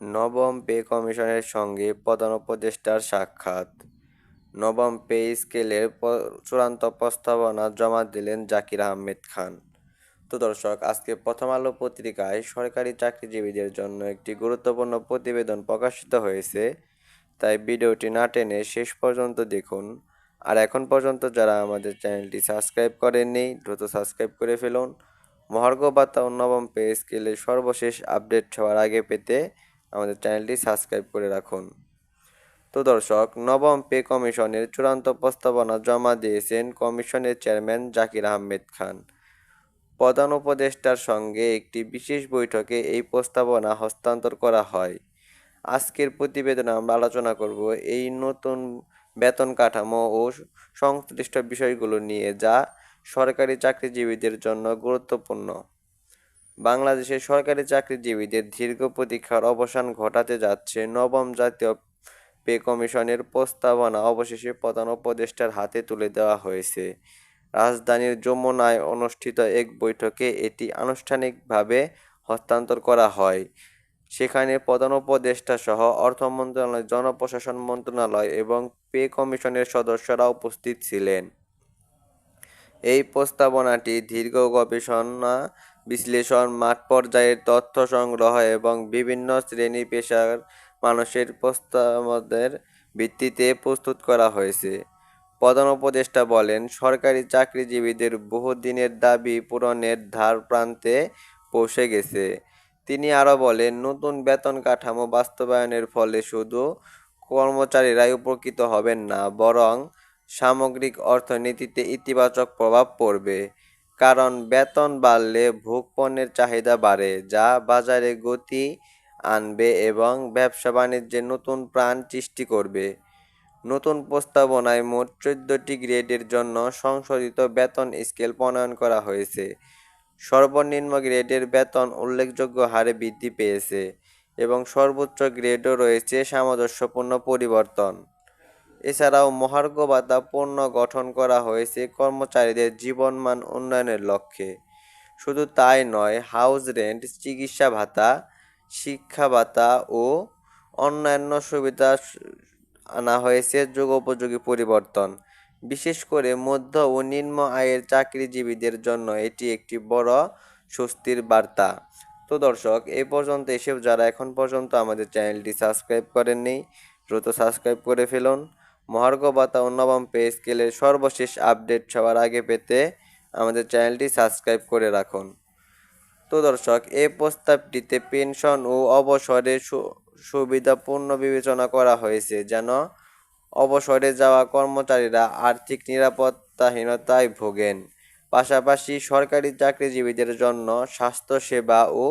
নবম পে কমিশনের সঙ্গে প্রধান উপদেষ্টার সাক্ষাৎ। নবম পে স্কেলের চূড়ান্ত প্রস্তাবনা জমা দিলেন জাকির আহমেদ খান। তো দর্শক, আজকে প্রথম আলো পত্রিকায় সরকারি চাকরিজীবীদের জন্য একটি গুরুত্বপূর্ণ প্রতিবেদন প্রকাশিত হয়েছে, তাই ভিডিওটি না টেনে শেষ পর্যন্ত দেখুন। আর এখন পর্যন্ত যারা আমাদের চ্যানেলটি সাবস্ক্রাইব করেননি, দ্রুত সাবস্ক্রাইব করে ফেলুন। মহার্ঘ ভাতা ও নবম পে স্কেলের সর্বশেষ আপডেট সবার আগে পেতে আমাদের চ্যানেলটি সাবস্ক্রাইব করে রাখুন। তো দর্শক, নবম পে কমিশনের চূড়ান্ত প্রস্তাবনা জমা দিয়েছেন কমিশনের চেয়ারম্যান জাকির আহমেদ খান। প্রধান উপদেষ্টার সঙ্গে একটি বিশেষ বৈঠকে এই প্রস্তাবনা হস্তান্তর করা হয়। আজকের প্রতিবেদনে আমরা আলোচনা করব এই নতুন বেতন কাঠামো ও সংশ্লিষ্ট বিষয়গুলো নিয়ে, যা সরকারি চাকরিজীবীদের জন্য গুরুত্বপূর্ণ। বাংলাদেশের সরকারি চাকরিজীবীদের দীর্ঘ প্রতীক্ষার অবসান ঘটাতে যাচ্ছে নবম জাতীয় পে কমিশনের প্রস্তাবনা অবশেষে প্রধান উপদেষ্টার হাতে তুলে দেওয়া হয়েছে। রাজধানীর যমুনায় অনুষ্ঠিত এক বৈঠকে এটি আনুষ্ঠানিকভাবে হস্তান্তর করা হয়। সেখানে প্রধান উপদেষ্টা সহ অর্থ মন্ত্রণালয়, জনপ্রশাসন মন্ত্রণালয় এবং পে কমিশনের সদস্যরা উপস্থিত ছিলেন। এই প্রস্তাবনাটি দীর্ঘ গবেষণা, বিশ্লেষণ, মাঠ পর্যায়ের তথ্য সংগ্রহ এবং বিভিন্ন শ্রেণী পেশার মানুষের প্রস্তাবের ভিত্তিতে প্রস্তুত করা হয়েছে। প্রধান উপদেষ্টা বলেন, সরকারি চাকরিজীবীদের বহুদিনের দাবি পূরণের ধার প্রান্তে পৌঁছে গেছে। তিনি আরও বলেন, নতুন বেতন কাঠামো বাস্তবায়নের ফলে শুধু কর্মচারীরাই উপকৃত হবেন না, বরং সামগ্রিক অর্থনীতিতে ইতিবাচক প্রভাব পড়বে। কারণ বেতন বাড়লে ভোগ্যপণ্যের চাহিদা বাড়ে, যা বাজারে গতি আনবে এবং ব্যবসা বাণিজ্যে নতুন প্রাণ সৃষ্টি করবে। নতুন প্রস্তাবনায় মোট 14টি গ্রেডের জন্য সংশোধিত বেতন স্কেল প্রণয়ন করা হয়েছে। সর্বনিম্ন গ্রেডের বেতন উল্লেখযোগ্য হারে বৃদ্ধি পেয়েছে এবং সর্বোচ্চ গ্রেডও রয়েছে সামঞ্জস্যপূর্ণ পরিবর্তন। এছাড়াও মহার্ঘ ভাতা পুনর্গঠন করা হয়েছে কর্মচারীদের জীবনমান উন্নয়নের লক্ষ্যে। শুধু তাই নয়, হাউস রেন্ট, চিকিৎসা ভাতা, শিক্ষা ভাতা ও অন্যান্য সুবিধা আনা হয়েছে যুগোপযোগী পরিবর্তন। বিশেষ করে মধ্য ও নিম্ন আয়ের চাকরিজীবীদের জন্য এটি একটি বড় স্বস্তির বার্তা। তো দর্শক, এই পর্যন্ত এসেও যারা এখন পর্যন্ত আমাদের চ্যানেলটি সাবস্ক্রাইব করেননি, দ্রুত সাবস্ক্রাইব করে ফেলুন। মহার্ঘ ভাতা ও নবম পে স্কেলের সর্বশেষ আপডেট সবার আগে পেতে আমাদের চ্যানেলটি সাবস্ক্রাইব করে রাখুন। তো দর্শক, এই প্রস্তাবটিতে পেনশন ও অবসরের সুবিধা পূর্ণ বিবেচনা করা হয়েছে, যেন অবসরে যাওয়া কর্মচারীরা আর্থিক নিরাপত্তাহীনতায় ভোগেন। পাশাপাশি সরকারি চাকরিজীবীদের জন্য স্বাস্থ্যসেবা ও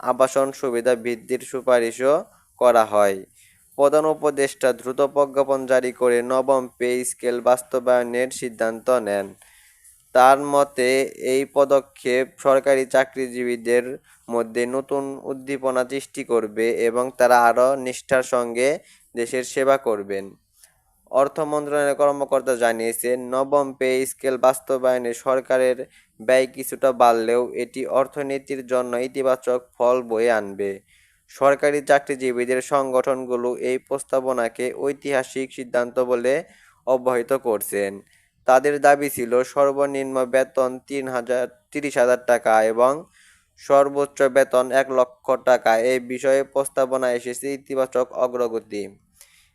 আবাসন সুবিধা বৃদ্ধির সুপারিশও করা হয়। প্রধান উপদেষ্টা দ্রুত প্রজ্ঞাপন জারি করে নবম পে স্কেল বাস্তবায়নের সিদ্ধান্ত নেন। তার মতে, এই পদক্ষেপ সরকারি চাকরিজীবীদের মধ্যে নতুন উদ্দীপনা সৃষ্টি করবে এবং তারা আরও নিষ্ঠার সঙ্গে দেশের সেবা করবেন। অর্থ মন্ত্রণালয়ের কর্মকর্তা জানিয়েছেন, নবম পে স্কেল বাস্তবায়নে সরকারের ব্যয় কিছুটা বাড়লেও এটি অর্থনীতির জন্য ইতিবাচক ফল বয়ে আনবে। সরকারি চাকরিজীবীদের সংগঠনগুলো এই প্রস্তাবনাকে ঐতিহাসিক সিদ্ধান্ত বলে অবহিত করছেন। তাদের দাবি ছিল সর্বনিম্ন বেতন 30,000 টাকা এবং সর্বোচ্চ বেতন 1,00,000 টাকা। এই বিষয়ে প্রস্তাবনায় এসেছে ইতিবাচক অগ্রগতি।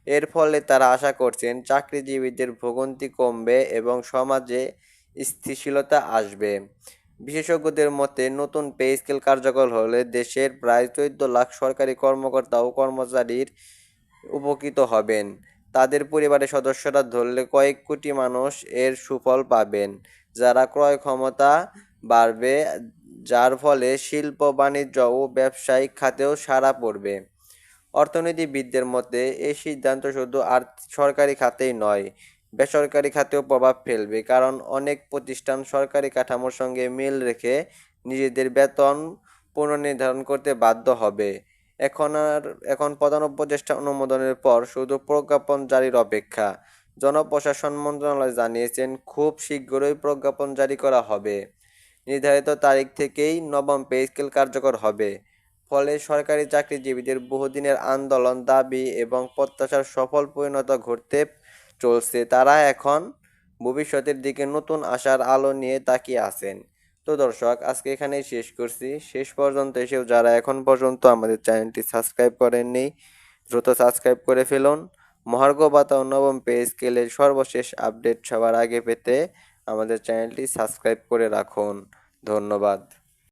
এর ফলে তারা আশা করছেন চাকরিজীবীদের ভোগান্তি কমবে এবং সমাজে স্থিতিশীলতা আসবে। বিশেষজ্ঞদের মতে, নতুন পে স্কেল কার্যকর হলে দেশের প্রায় 14 লাখ সরকারি কর্মকর্তা ও কর্মচারীর উপকৃত হবেন। তাদের পরিবারের সদস্যরা ধরলে কয়েক কোটি মানুষ এর সুফল পাবেন, যারা ক্রয় ক্ষমতা বাড়বে, যার ফলে শিল্প, বাণিজ্য ও ব্যবসায়িক খাতেও সাড়া পড়বে। অর্থনীতিবিদদের মতে, এই সিদ্ধান্ত শুধু সরকারি খাতেই নয়, বেসরকারি খাতেও প্রভাব ফেলবে, কারণ অনেক প্রতিষ্ঠান সরকারি কাঠামোর সঙ্গে মিল রেখে নিজেদের বেতন পুনর্নির্ধারণ করতে বাধ্য হবে। এখন প্রধান উপদেষ্টা অনুমোদনের পর শুধু প্রজ্ঞাপন জারির অপেক্ষা। জনপ্রশাসন মন্ত্রণালয় জানিয়েছেন, খুব শীঘ্রই প্রজ্ঞাপন জারি করা হবে। নির্ধারিত তারিখ থেকেই নবম পে স্কেল কার্যকর হবে। ফলে সরকারি চাকরিজীবীদের বহুদিনের আন্দোলন, দাবি এবং প্রত্যাশার সফল পরিণত ঘটতে চলছে। তারা এখন ভবিষ্যতের দিকে নতুন আশার আলো নিয়ে তাকিয়ে আছেন। তো দর্শক, আজকে এখানেই শেষ করছি। শেষ পর্যন্ত এসেও যারা এখন পর্যন্ত আমাদের চ্যানেলটি সাবস্ক্রাইব করেননি, দ্রুত সাবস্ক্রাইব করে ফেলুন। মহার্ঘ ভাতা ও নবম পে স্কেলের সর্বশেষ আপডেট সবার আগে পেতে আমাদের চ্যানেলটি সাবস্ক্রাইব করে রাখুন। ধন্যবাদ।